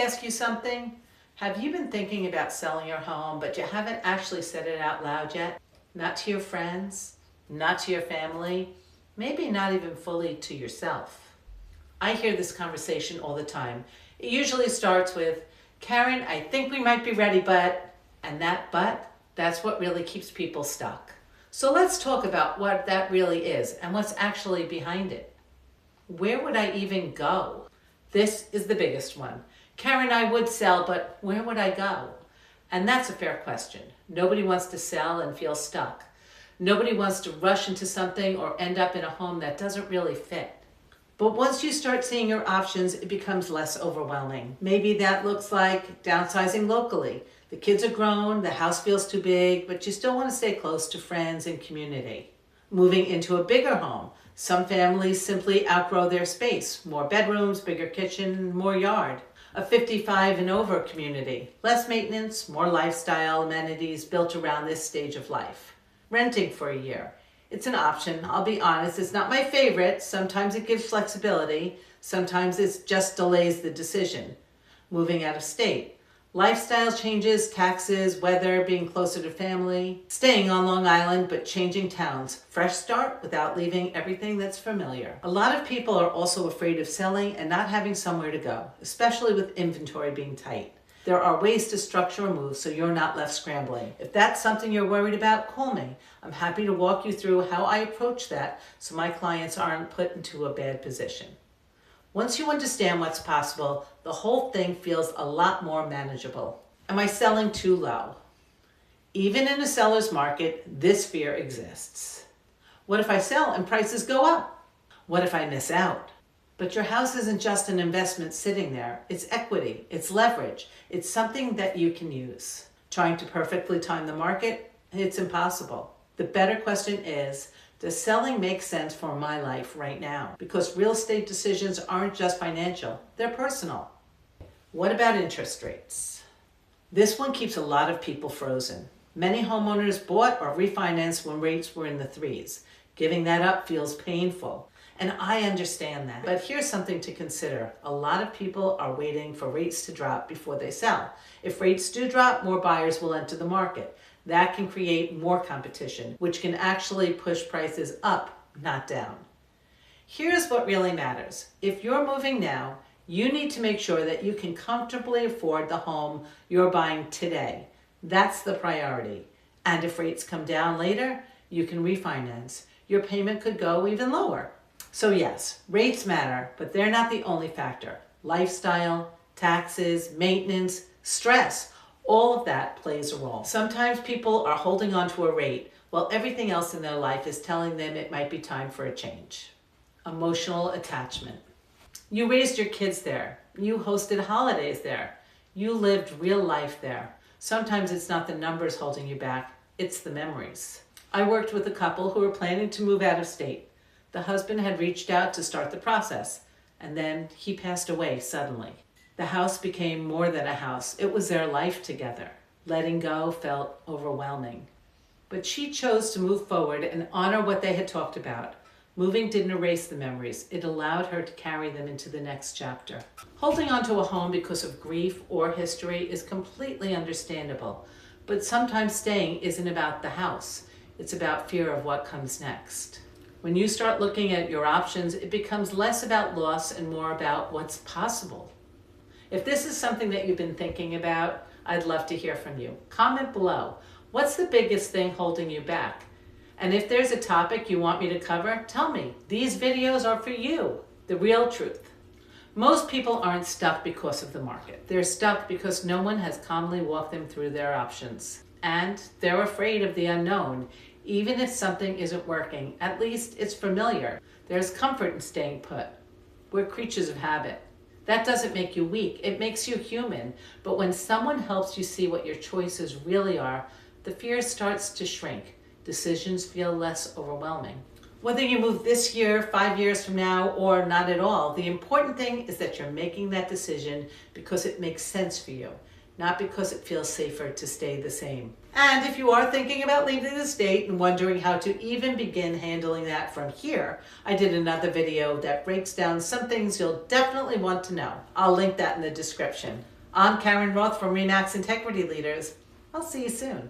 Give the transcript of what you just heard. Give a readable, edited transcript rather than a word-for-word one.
ask you something? Have you been thinking about selling your home, but you haven't actually said it out loud yet? Not to your friends, not to your family, maybe not even fully to yourself. I hear this conversation all the time. It usually starts with, Karen, I think we might be ready, but, and that but, that's what really keeps people stuck. So let's talk about what that really is and what's actually behind it. Where would I even go? This is the biggest one. Karen, I would sell, but where would I go? And that's a fair question. Nobody wants to sell and feel stuck. Nobody wants to rush into something or end up in a home that doesn't really fit. But once you start seeing your options, it becomes less overwhelming. Maybe that looks like downsizing locally. The kids are grown, the house feels too big, but you still want to stay close to friends and community. Moving into a bigger home. Some families simply outgrow their space. More bedrooms, bigger kitchen, more yard. A 55 and over community. Less maintenance, more lifestyle amenities built around this stage of life. Renting for a year. It's an option. I'll be honest, it's not my favorite. Sometimes it gives flexibility. Sometimes it just delays the decision. Moving out of state. Lifestyle changes, taxes, weather, being closer to family. Staying on Long Island, but changing towns. Fresh start without leaving everything that's familiar. A lot of people are also afraid of selling and not having somewhere to go, especially with inventory being tight. There are ways to structure a move so you're not left scrambling. If that's something you're worried about, call me. I'm happy to walk you through how I approach that so my clients aren't put into a bad position. Once you understand what's possible, the whole thing feels a lot more manageable. Am I selling too low? Even in a seller's market, this fear exists. What if I sell and prices go up? What if I miss out? But your house isn't just an investment sitting there. It's equity, it's leverage, it's something that you can use. Trying to perfectly time the market, it's impossible. The better question is, does selling make sense for my life right now? Because real estate decisions aren't just financial, they're personal. What about interest rates? This one keeps a lot of people frozen. Many homeowners bought or refinanced when rates were in the threes. Giving that up feels painful. And I understand that. But here's something to consider. A lot of people are waiting for rates to drop before they sell. If rates do drop, more buyers will enter the market. That can create more competition, which can actually push prices up, not down. Here's what really matters. If you're moving now, you need to make sure that you can comfortably afford the home you're buying today. That's the priority. And if rates come down later, you can refinance. Your payment could go even lower. So yes, rates matter, but they're not the only factor. Lifestyle, taxes, maintenance, stress, all of that plays a role. Sometimes people are holding on to a rate while everything else in their life is telling them it might be time for a change. Emotional attachment. You raised your kids there. You hosted holidays there. You lived real life there. Sometimes it's not the numbers holding you back, it's the memories. I worked with a couple who were planning to move out of state. The husband had reached out to start the process, and then he passed away suddenly. The house became more than a house. It was their life together. Letting go felt overwhelming. But she chose to move forward and honor what they had talked about. Moving didn't erase the memories. It allowed her to carry them into the next chapter. Holding on to a home because of grief or history is completely understandable. But sometimes staying isn't about the house. It's about fear of what comes next. When you start looking at your options, it becomes less about loss and more about what's possible. If this is something that you've been thinking about, I'd love to hear from you. Comment below. What's the biggest thing holding you back? And if there's a topic you want me to cover, tell me. These videos are for you, the real truth. Most people aren't stuck because of the market. They're stuck because no one has calmly walked them through their options. And they're afraid of the unknown. Even if something isn't working, at least it's familiar. There's comfort in staying put. We're creatures of habit. That doesn't make you weak, it makes you human. But when someone helps you see what your choices really are, the fear starts to shrink. Decisions feel less overwhelming. Whether you move this year, 5 years from now, or not at all, the important thing is that you're making that decision because it makes sense for you, not because it feels safer to stay the same. And if you are thinking about leaving the state and wondering how to even begin handling that from here, I did another video that breaks down some things you'll definitely want to know. I'll link that in the description. I'm Karen Roth from RE/MAX Integrity Leaders. I'll see you soon.